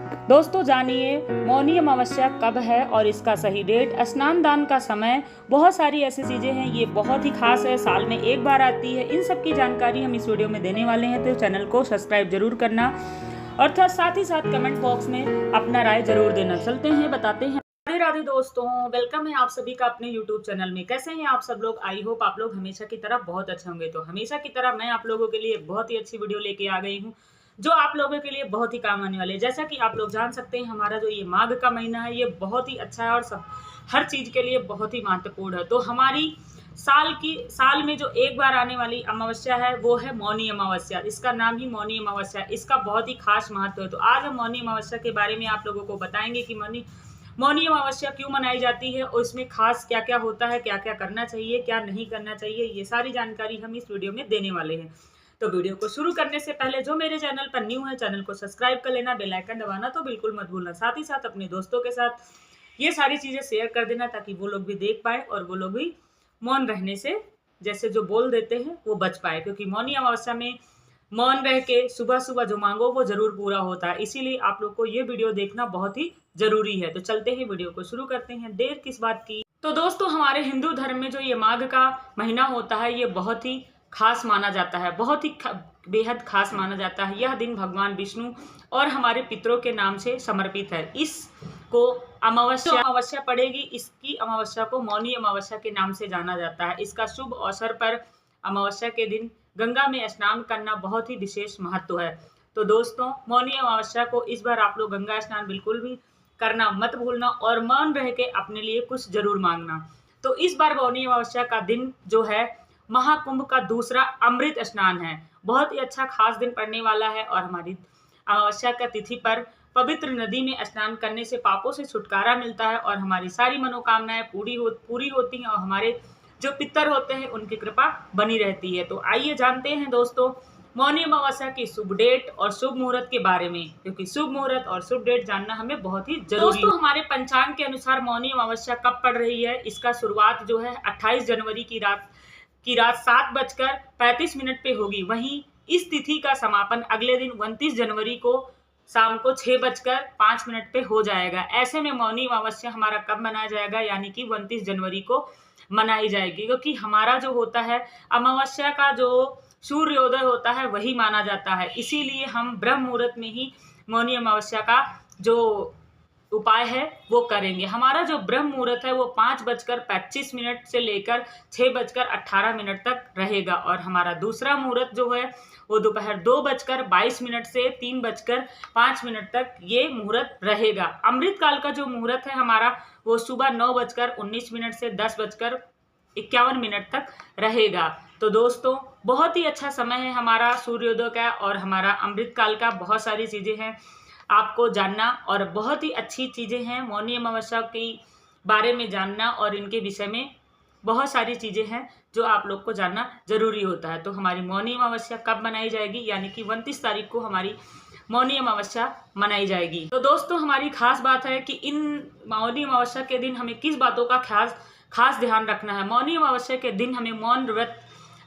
दोस्तों जानिए मौनी अमावस्या कब है और इसका सही डेट, स्नान दान का समय, बहुत सारी ऐसी चीजें हैं। ये बहुत ही खास है, साल में एक बार आती है। इन सब की जानकारी हम इस वीडियो में देने वाले हैं, तो चैनल को सब्सक्राइब जरूर करना और साथ ही साथ कमेंट बॉक्स में अपना राय जरूर देना। चलते हैं, बताते हैं। राधे राधे दोस्तों, वेलकम है आप सभी का अपने YouTube चैनल में। कैसे हैं आप सब लोग? आई होप आप लोग हमेशा की तरह बहुत अच्छे होंगे। तो हमेशा की तरह मैं आप लोगों के लिए बहुत ही अच्छी वीडियो लेके आ गई हूँ, जो आप लोगों के लिए बहुत ही काम आने वाले हैं। जैसा कि आप लोग जान सकते हैं, हमारा जो ये माघ का महीना है, ये बहुत ही अच्छा है और सब हर चीज के लिए बहुत ही महत्वपूर्ण है। तो हमारी साल में जो एक बार आने वाली अमावस्या है वो है मौनी अमावस्या। इसका नाम ही मौनी अमावस्या, इसका बहुत ही खास महत्व है। तो आज हम मौनी अमावस्या के बारे में आप लोगों को बताएंगे कि मौनी अमावस्या क्यों मनाई जाती है और इसमें खास क्या क्या होता है, क्या क्या करना चाहिए, क्या नहीं करना चाहिए, ये सारी जानकारी हम इस वीडियो में देने वाले हैं। तो वीडियो को शुरू करने से पहले जो मेरे चैनल पर न्यू है, चैनल को सब्सक्राइब कर लेना, बेल आइकन दबाना तो बिल्कुल मत भूलना। साथ ही साथ अपने दोस्तों के साथ ये सारी चीजें शेयर कर देना, ताकि वो लोग भी देख पाए और वो लोग भी मौन रहने से, जैसे जो बोल देते हैं, वो बच पाए। क्योंकि मौनी अमावस्या में मौन रह के सुबह सुबह जो मांगो वो जरूर पूरा होता है। इसीलिए आप लोग को ये वीडियो देखना बहुत ही जरूरी है। तो चलते हैं, वीडियो को शुरू करते हैं, देर किस बात की। तो दोस्तों हमारे हिंदू धर्म में जो ये माघ का महीना होता है, ये बहुत ही खास माना जाता है, बहुत ही बेहद खास माना जाता है। यह दिन भगवान विष्णु और हमारे पितरों के नाम से समर्पित है। इसको अमावस्या पड़ेगी, इसकी अमावस्या को मौनी अमावस्या के नाम से जाना जाता है। इसका शुभ अवसर पर अमावस्या के दिन गंगा में स्नान करना बहुत ही विशेष महत्व है। तो दोस्तों मौनी अमावस्या को इस बार आप लोग गंगा स्नान बिल्कुल भी करना मत भूलना और मौन रह के अपने लिए कुछ जरूर मांगना। तो इस बार मौनी अमावस्या का दिन जो है महाकुंभ का दूसरा अमृत स्नान है। बहुत ही अच्छा खास दिन पड़ने वाला है और हमारी अमावस्या का तिथि पर पवित्र नदी में स्नान करने से पापों से छुटकारा मिलता है और हमारी सारी मनोकामनाएं पूरी होती हैं और हमारे जो पितर होते हैं उनकी कृपा बनी रहती है। तो आइए जानते हैं दोस्तों मौनी अमावस्या की शुभ डेट और शुभ मुहूर्त के बारे में, क्योंकि शुभ मुहूर्त और शुभ डेट जानना हमें बहुत ही जरूरी है। दोस्तों हमारे पंचांग के अनुसार मौनी अमावस्या कब पड़ रही है, इसका शुरुआत जो है 28 जनवरी की रात 7:35 पे होगी। वहीं इस तिथि का समापन अगले दिन 29 जनवरी को शाम को 6:05 पे हो जाएगा। ऐसे में मौनी अमावस्या हमारा कब मनाया जाएगा, यानी कि 29 जनवरी को मनाई जाएगी। क्योंकि हमारा जो होता है अमावस्या का जो सूर्योदय होता है वही माना जाता है, इसीलिए हम ब्रह्म मुहूर्त में ही मौनी अमावस्या का जो उपाय है वो करेंगे। हमारा जो ब्रह्म मुहूर्त है वो 5:25 से लेकर 6:18 तक रहेगा और हमारा दूसरा मुहूर्त जो है वो दोपहर 2:22 से 3:05 तक ये मुहूर्त रहेगा। अमृत काल का जो मुहूर्त है हमारा वो सुबह 9:19 से 10:51 तक रहेगा। तो दोस्तों बहुत ही अच्छा समय है हमारा सूर्योदय का और हमारा अमृत काल का। बहुत सारी चीजें हैं आपको जानना और बहुत ही अच्छी चीजें हैं मौनी अमावस्या के बारे में जानना, और इनके विषय में बहुत सारी चीजें हैं जो आप लोग को जानना जरूरी होता है। तो हमारी मौनी अमावस्या कब मनाई जाएगी, यानी कि 29 तारीख को हमारी मौनी अमावस्या मनाई जाएगी। तो दोस्तों हमारी खास बात है कि इन मौनी अमावस्या के दिन हमें किस बातों का खास ध्यान रखना है। मौनी अमावस्या के दिन हमें मौन व्रत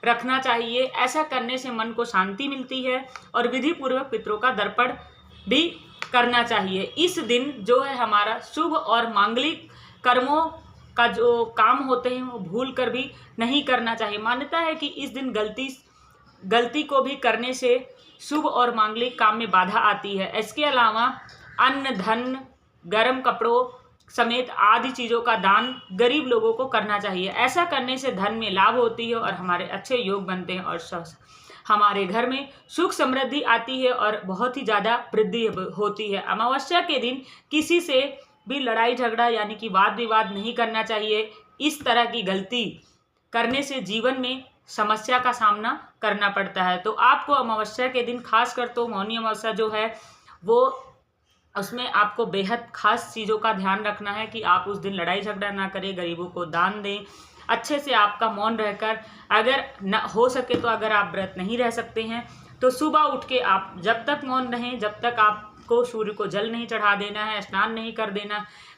रखना चाहिए। ऐसा करने से मन को शांति मिलती है और विधि पूर्वक पितरों का तर्पण भी करना चाहिए। इस दिन जो है हमारा शुभ और मांगलिक कर्मों का जो काम होते हैं वो भूल कर भी नहीं करना चाहिए। मान्यता है कि इस दिन गलती को भी करने से शुभ और मांगलिक काम में बाधा आती है। इसके अलावा अन्न, धन, गर्म कपड़ों समेत आदि चीजों का दान गरीब लोगों को करना चाहिए। ऐसा करने से धन में लाभ होती है और हमारे अच्छे योग बनते हैं और हमारे घर में सुख समृद्धि आती है और बहुत ही ज्यादा वृद्धि होती है। अमावस्या के दिन किसी से भी लड़ाई झगड़ा यानी कि वाद विवाद नहीं करना चाहिए। इस तरह की गलती करने से जीवन में समस्या का सामना करना पड़ता है। तो आपको अमावस्या के दिन खासकर तो मौनी अमावस्या जो है वो उसमें आपको बेहद खास चीज़ों का ध्यान रखना है कि आप उस दिन लड़ाई झगड़ा ना करें, गरीबों को दान दें, अच्छे से आपका मौन रहकर, अगर न हो सके तो अगर आप व्रत नहीं रह सकते हैं तो सुबह उठ के आप जब तक मौन रहें, जब तक आपको सूर्य को जल नहीं चढ़ा देना है, स्नान नहीं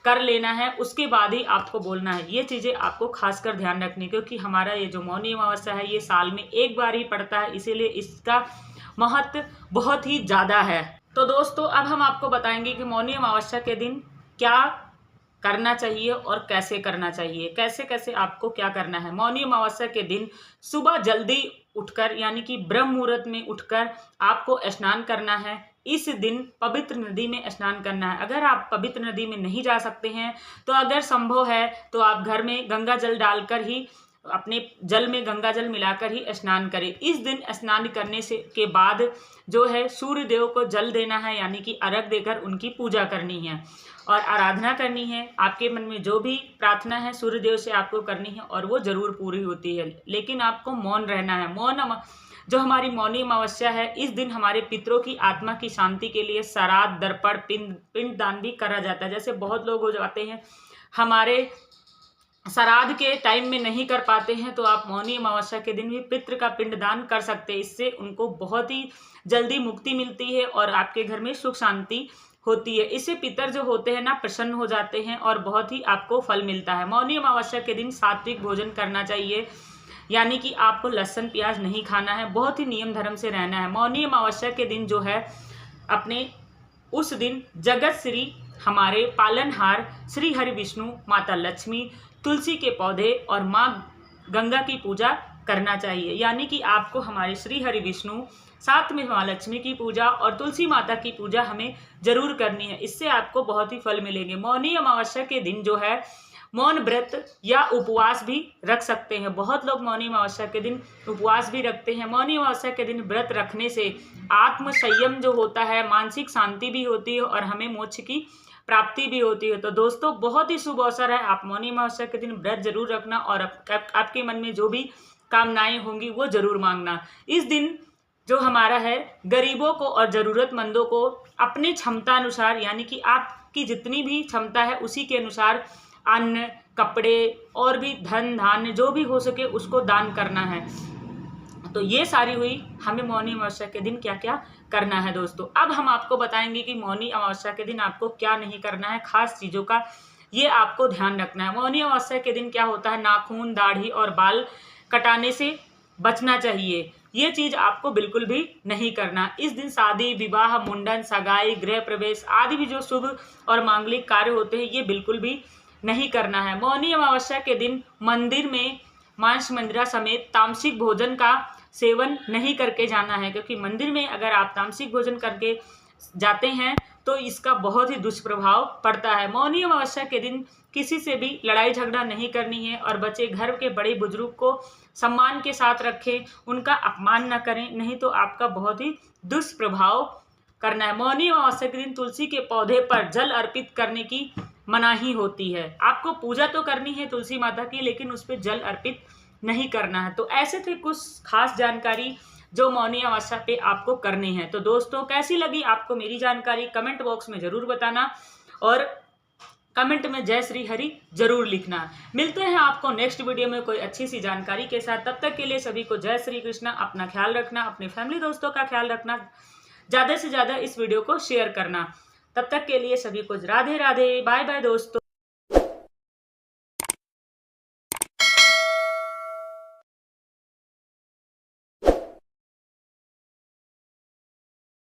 कर लेना है, उसके बाद ही आपको बोलना है। ये चीज़ें आपको खासकर ध्यान रखनी, क्योंकि हमारा ये जो मौनी अमावस्या है ये साल में एक बार ही पड़ता है, इसीलिए इसका महत्व बहुत ही ज़्यादा है। तो दोस्तों अब हम आपको बताएंगे कि मौनी अमावस्या के दिन क्या करना चाहिए और कैसे करना चाहिए, कैसे कैसे आपको क्या करना है। मौनी अमावस्या के दिन सुबह जल्दी उठकर यानी कि ब्रह्म मुहूर्त में उठकर आपको स्नान करना है। इस दिन पवित्र नदी में स्नान करना है। अगर आप पवित्र नदी में नहीं जा सकते हैं तो अगर संभव है तो आप घर में गंगा जल डालकर ही अपने जल में गंगा जल मिलाकर ही स्नान करें। इस दिन स्नान करने से के बाद जो है सूर्य देव को जल देना है यानी कि अर्घ देकर उनकी पूजा करनी है और आराधना करनी है। आपके मन में जो भी प्रार्थना है सूर्य देव से आपको करनी है और वो जरूर पूरी होती है, लेकिन आपको मौन रहना है। मौन जो हमारी मौनी अमावस्या है, इस दिन हमारे पितरों की आत्मा की शांति के लिए श्राद्ध, दर्पण, पिंड दान भी करा जाता है। जैसे बहुत लोग हो जाते हैं हमारे श्राद्ध के टाइम में नहीं कर पाते हैं, तो आप मौनी अमावस्या के दिन भी पितृ का पिंडदान कर सकते हैं। इससे उनको बहुत ही जल्दी मुक्ति मिलती है और आपके घर में सुख शांति होती है। इससे पितर जो होते हैं ना प्रसन्न हो जाते हैं और बहुत ही आपको फल मिलता है। मौनी अमावस्या के दिन सात्विक भोजन करना चाहिए, यानी कि आपको लहसुन प्याज नहीं खाना है, बहुत ही नियम धर्म से रहना है। मौनी अमावस्या के दिन जो है अपने उस दिन जगत श्री हमारे पालनहार श्री हरि विष्णु, माता लक्ष्मी, तुलसी के पौधे और माँ गंगा की पूजा करना चाहिए। यानी कि आपको हमारे श्री हरि विष्णु, साथ में माँ लक्ष्मी की पूजा और तुलसी माता की पूजा हमें जरूर करनी है। इससे आपको बहुत ही फल मिलेंगे। मौनी अमावस्या के दिन जो है मौन व्रत या उपवास भी रख सकते हैं। बहुत लोग मौनी अमावस्या के दिन उपवास भी रखते हैं। मौनी अमावस्या के दिन व्रत रखने से आत्म संयम जो होता है, मानसिक शांति भी होती है और हमें मोक्ष की प्राप्ति भी होती है। तो दोस्तों बहुत ही शुभ अवसर है, आप मौनी अमावस्या के दिन व्रत जरूर रखना और आपके मन में जो भी कामनाएं होंगी वो जरूर मांगना। इस दिन जो हमारा है गरीबों को और ज़रूरतमंदों को अपनी क्षमता अनुसार, यानी कि आपकी जितनी भी क्षमता है उसी के अनुसार अन्न, कपड़े और भी धन धान्य जो भी हो सके उसको दान करना है। तो ये सारी हुई हमें मौनी अमावस्या के दिन क्या क्या करना है। दोस्तों अब हम आपको बताएंगे कि मौनी अमावस्या के दिन आपको क्या नहीं करना है, खास चीज़ों का ये आपको ध्यान रखना है। मौनी अमावस्या के दिन क्या होता है, नाखून, दाढ़ी और बाल कटाने से बचना चाहिए। ये चीज आपको बिल्कुल भी नहीं करना। इस दिन शादी, विवाह, मुंडन, सगाई, गृह प्रवेश आदि भी जो शुभ और मांगलिक कार्य होते हैं ये बिल्कुल भी नहीं करना है। मौनी अमावस्या के दिन मंदिर में मांस मंदिरा समेत तामसिक भोजन का सेवन नहीं करके जाना है, क्योंकि मंदिर में अगर आप तामसिक भोजन करके जाते हैं तो इसका बहुत ही दुष्प्रभाव पड़ता है। मौनी अमावस्या के दिन किसी से भी लड़ाई झगड़ा नहीं करनी है और बच्चे घर के बड़े बुजुर्ग को सम्मान के साथ रखें, उनका अपमान न करें, नहीं तो आपका बहुत ही दुष्प्रभाव करना है। मौनी अमावस्या के दिन तुलसी के पौधे पर जल अर्पित करने की मनाही होती है। आपको पूजा तो करनी है तुलसी माता की, लेकिन उस पर जल अर्पित नहीं करना है। तो ऐसे थे कुछ खास जानकारी जो मौनी अमावस्या पे आपको करनी है। तो दोस्तों कैसी लगी आपको मेरी जानकारी कमेंट बॉक्स में जरूर बताना और कमेंट में जय श्री हरि जरूर लिखना। मिलते हैं आपको नेक्स्ट वीडियो में कोई अच्छी सी जानकारी के साथ। तब तक के लिए सभी को जय श्री कृष्णा। अपना ख्याल रखना, अपने फैमिली दोस्तों का ख्याल रखना, ज़्यादा से ज़्यादा इस वीडियो को शेयर करना। तब तक के लिए सभी को राधे राधे, बाय बाय दोस्तों।